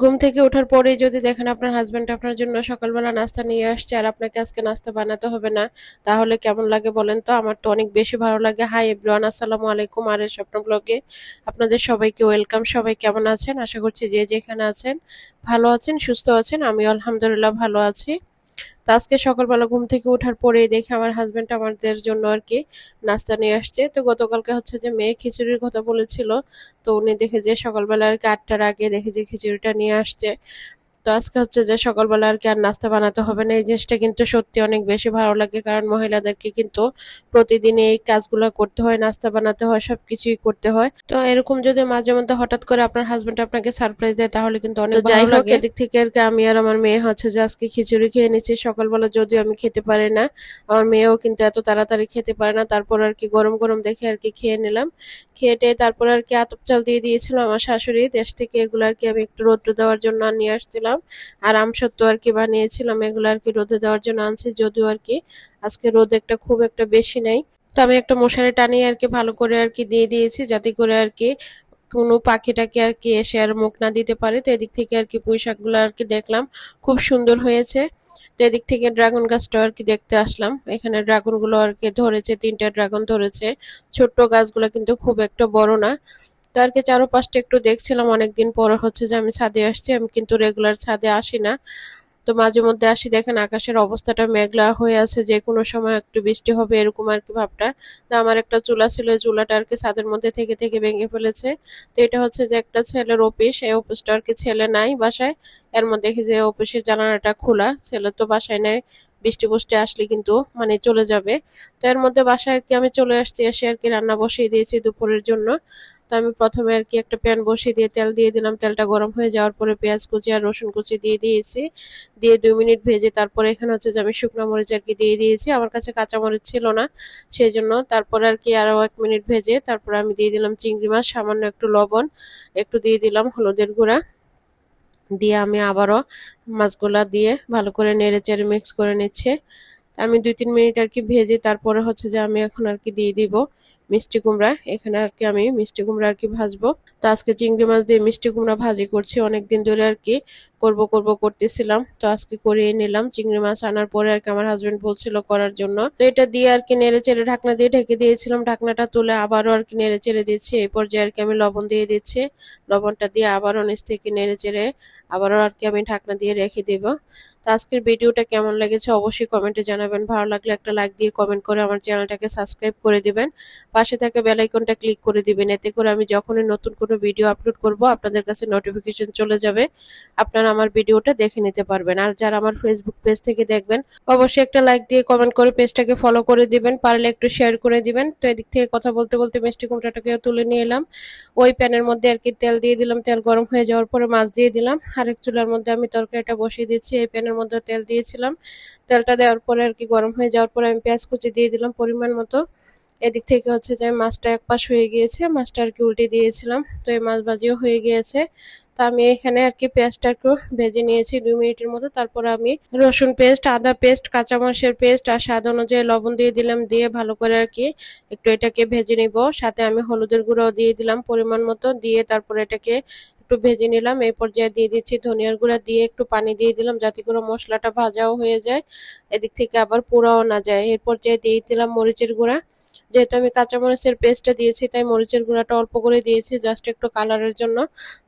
ঘুম থেকে ওঠার পরেই যদি দেখেন আপনার হাজবেন্ড আপনার জন্য সকালবেলা নাস্তা নিয়ে আসছে আর আপনাকে আজকে নাস্তা বানাতে হবে না, তাহলে কেমন লাগে বলেন তো? আমার তো অনেক বেশি ভালো লাগে। হাই এভরিওয়ান, আসসালামু আলাইকুম। আর এই স্বপ্ন ব্লগে আপনাদের সবাইকে ওয়েলকাম। সবাই কেমন আছেন? আশা করছি যে যেখানে আছেন ভালো আছেন, সুস্থ আছেন। আমি আলহামদুলিল্লাহ ভালো আছি। তো আজকে সকালবেলা ঘুম থেকে ওঠার পরেই দেখে আমার হাজবেন্ড আমাদের জন্য আর কি নাস্তা নিয়ে আসছে। তো গতকালকে হচ্ছে যে মেয়ে খিচুড়ির কথা বলেছিল, তো উনি দেখে যে সকালবেলা আর কি 8টার আগে দেখে যে খিচুড়িটা নিয়ে আসছে। তো আজকে হচ্ছে যে সকালবেলা আর কি আর নাস্তা বানাতে হবে না। এই জিনিসটা কিন্তু সত্যি অনেক বেশি ভালো লাগে, কারণ মহিলাদেরকে কিন্তু প্রতিদিন এই কাজগুলো করতে হয়, নাস্তা বানাতে হয়, সবকিছুই করতে হয়। তো এরকম যদি মাঝে মধ্যে হঠাৎ করে আপনার হাজবেন্ড আপনাকে সারপ্রাইজ দেয় তাহলে কিন্তু অনেক ভালো লাগে। যাই হোক, এদিক থেকে আর কি আমি আর আমার মেয়ে হচ্ছে যে আজকে খিচুড়ি খেয়ে নিচ্ছি সকালবেলা, যদিও আমি খেতে পারি না। আমার মেয়েও কিন্তু এত তাড়াতাড়ি খেতে পারে না, তারপর আর কি গরম গরম দেখে আর কি খেয়ে নিলাম। খেয়ে টেয়ে তারপর আর কি আতপ চাল দিয়ে দিয়েছিল আমার শাশুড়ি দেশ থেকে, এগুলো আর কি আমি একটু রোদ্র দেওয়ার জন্য নিয়ে আসছিলাম। আর আমসত্ত্ব আর কি বানিয়েছিলাম, এগুলো আর কি রোদে দেওয়ার জন্য আনছি, যদিও আর কি আজকে রোদ একটা খুব একটা বেশি নাই। তো আমি একটা মশারি টানিয়ে আর কি ভালো করে আর কি দিয়ে দিয়েছি, যাতে করে আর কি কোনো পাখিটাকে আর কি এসে আর মুখ না দিতে পারে। তো এদিক থেকে আর কি পুঁই শাকগুলো আর কি দেখলাম খুব সুন্দর হয়েছে। তো এদিক থেকে ড্রাগন গাছটা আর কি দেখতে আসলাম। এখানে ড্রাগন গুলো আর কি ধরেছে, 3টা ড্রাগন ধরেছে। ছোট্ট গাছগুলো কিন্তু খুব একটা বড় না। তো আর কি চারপাশটা একটু দেখছিলাম, অনেকদিন পর হচ্ছে যে আমি ছাদে আসছি। আমি কিন্তু রেগুলার ছাদে আসি না, তো মাঝে মধ্যে আসি। দেখেন আকাশের অবস্থাটা মেঘলা হয়ে আছে, যে কোনো সময় একটু বৃষ্টি হবে এরকম আর কি ভাবটা। তো আমার একটা চুলা ছিল, এই চুলাটা আর কি ছাদের মধ্যে থেকে থেকে ভেঙে ফেলেছে। তো এটা হচ্ছে যে একটা ছেলের অফিস, এই অফিসটা আর কি ছেলে নাই বাসায়। এর মধ্যে দেখি যে অফিসের জানালাটা খোলা, ছেলে তো বাসায় নেই। বৃষ্টি বৃষ্টি আসলে কিন্তু মানে চলে যাবে। তো এর মধ্যে বাসায় আর কি আমি চলে আসছি, এসে আর কি রান্না বসিয়ে দিয়েছি দুপুরের জন্য। তো আমি প্রথমে আর কি একটা প্যান বসিয়ে দিয়ে তেল দিয়ে দিলাম। তেলটা গরম হয়ে যাওয়ার পরে পেঁয়াজ কুচি আর রসুন কুচি দিয়ে দিয়েছি। দিয়ে 2 মিনিট ভেজে তারপরে এখানে হচ্ছে যে আমি শুকনো মরিচ আর কি দিয়ে দিয়েছি। আমার কাছে কাঁচা মরিচ ছিল না, সেই জন্য তারপরে আর কি আরো 1 মিনিট ভেজে তারপরে আমি দিয়ে দিলাম চিংড়ি মাছ, সামান্য একটু লবণ, একটু দিয়ে দিলাম হলুদের গুঁড়া। দিয়ে আমি আবারও মাছগুলা দিয়ে ভালো করে নেড়ে চেড়ে মিক্স করে নিচ্ছি। আমি 2-3 মিনিট আর কি ভেজে তারপরে হচ্ছে যে আমি এখন আর কি দিয়ে দিব মিষ্টি কুমড়া। এখানে আর কি আমি মিষ্টি কুমড়া আর কি ভাজবো। তো আজকে চিংড়ি মাছ দিয়ে মিষ্টি কুমড়া ভাজি করছি, অনেকদিন ধরে আর কি করব করব করতেছিলাম, তো আজকে করিয়ে নিলাম। চিংড়ি মাছ আনার পরে আর কি আমার হাজবেন্ড বলছিল করার জন্য, তো এটা দিয়ে আর কি নেড়ে চেড়ে ঢাকনা দিয়ে ঢেকে দিয়েছিলাম। ঢাকনাটা তুলে আবারও আর কি নেড়ে চেড়ে দিচ্ছি। এই পর্যায়ে আর কি আমি লবণ দিয়ে দিচ্ছি। লবণটা দিয়ে আবারও নিচ থেকে নেড়ে চেড়ে আবারও আর কি আমি ঢাকনা দিয়ে রেখে দেব। তো আজকের ভিডিওটা কেমন লেগেছে অবশ্যই কমেন্টে জানাবেন। ভালো লাগলে একটা লাইক দিয়ে কমেন্ট করে আমার চ্যানেলটাকে সাবস্ক্রাইব করে দিবেন। পাশে থাকা বেল আইকনটা ক্লিক করে দিবেন, এতে করে আমি যখনই নতুন কোনো ভিডিও আপলোড করব আপনাদের কাছে নোটিফিকেশন চলে যাবে, আপনারা আমার ভিডিওটা দেখে নিতে পারবেন। আর যারা আমার ফেসবুক পেজ থেকে দেখবেন অবশ্যই একটা লাইক দিয়ে কমেন্ট করে পেজটাকে ফলো করে দিবেন, পারলে একটু শেয়ার করে দিবেন। তো এদিক থেকে কথা বলতে বলতে মিষ্টি কুমড়াটাকে তুলে নিয়ে এলাম। ওই প্যানের মধ্যে আর কি তেল দিয়ে দিলাম, তেল গরম হয়ে যাওয়ার পরে মাছ দিয়ে দিলাম। আরেক চুলার মধ্যে আমি তরকারিটা বসিয়ে দিচ্ছি। এই প্যানের মধ্যে তেল দিয়েছিলাম, তেলটা দেওয়ার পরে আর কি গরম হয়ে যাওয়ার পরে আমি পেঁয়াজ কুচি দিয়ে দিলাম পরিমাণ মতো। এদিক থেকে হচ্ছে যে মাছটা এক পাশ হয়ে গিয়েছে, মাছটা আর কি উল্টে দিয়েছিলাম। তো এই মাছ ভাজিও হয়ে গিয়েছে। তো আমি এখানে আর কি পেঁয়াজটা একটু ভেজে নিয়েছি 2 মিনিটের মতো। তারপর আমি রসুন পেস্ট, আদা পেস্ট, কাঁচামরিচের পেস্ট আর স্বাদ অনুযায়ী লবণ দিয়ে দিলাম। দিয়ে ভালো করে আর কি একটু এটাকে ভেজে নিব। সাথে আমি হলুদের গুঁড়াও দিয়ে দিলাম পরিমাণ মতো। দিয়ে তারপর এটাকে একটু ভেজে নিলাম। এই পর্যায়ে দিয়ে দিচ্ছি ধনিয়ার গুঁড়া, দিয়ে একটু পানি দিয়ে দিলাম যাতে করে মশলাটা ভাজাও হয়ে যায়, এদিক থেকে আবার পোড়াও না যায়। এর পর্যায়ে দিয়ে দিলাম মরিচের গুঁড়া। যেহেতু আমি কাঁচামরিচের পেস্টটা দিয়েছি তাই মরিচের গুঁড়াটা অল্প করে দিয়েছি, জাস্ট একটু কালারের জন্য।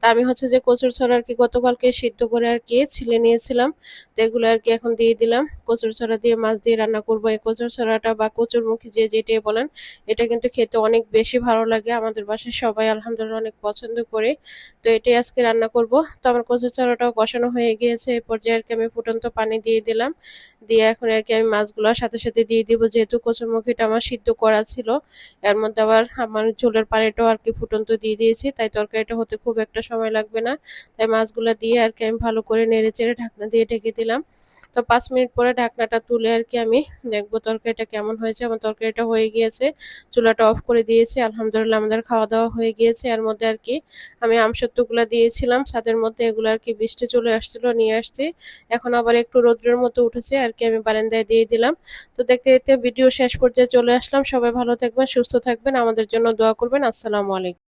তা আমি হচ্ছে যে কচুর ছড়া আর কি গতকালকে সিদ্ধ করে আর কি ছিলে নিয়েছিলাম, তো এগুলো আর কি এখন দিয়ে দিলাম। কচুর ছড়া দিয়ে মাছ দিয়ে রান্না করবো। এই কচুর ছড়াটা বা কচুর মুখী যে যেটাই বলেন, এটা কিন্তু খেতে অনেক বেশি ভালো লাগে। আমাদের বাসায় সবাই আলহামদুলিল্লাহ অনেক পছন্দ করে। তো এটাই আজকে রান্না করব। তো আমার কচুর ছড়াটাও কষানো হয়ে গিয়েছে। এই পর্যায়ে আর কি আমি ফুটন্ত পানি দিয়ে দিলাম। দিয়ে এখন আর কি আমি মাছগুলোর সাথে সাথে দিয়ে দিব, যেহেতু কচুরমুখিটা আমার সিদ্ধ করা ছিল। এর মধ্যে আবার আমার ঝোলের পানিটাও আর কি ফুটন্ত দিয়ে দিয়েছি, তাই তরকারিটা হতে খুব একটা সময় লাগবে না। তাই মাছগুলো দিয়ে আর কি আমি ভালো করে নেড়ে চেড়ে ঢাকনা দিয়ে ঢেকে দিলাম। তো 5 মিনিট পরে ঢাকনাটা তুলে আর কি আমি দেখবো তরকারিটা কেমন হয়েছে। আমার তরকারিটা হয়ে গিয়েছে, চুলাটা অফ করে দিয়েছি। আলহামদুলিল্লাহ আমাদের খাওয়া দাওয়া হয়ে গিয়েছে। এর মধ্যে আর কি আমি আমসত্ত্বগুলো দিয়েছিলাম ছাদের মধ্যে, এগুলো আর কি বৃষ্টি চলে আসছিল, নিয়ে আসছি। এখন আবার একটু রৌদ্রের মতো উঠেছে আর কি, আমি বারান্দায় দিয়ে দিলাম। তো দেখতে দেখতে ভিডিও শেষ পর্যায়ে চলে আসলাম। সবাই ভালো থাকবেন, সুস্থ থাকবেন, আমাদের জন্য দোয়া করবেন। আসসালামু আলাইকুম।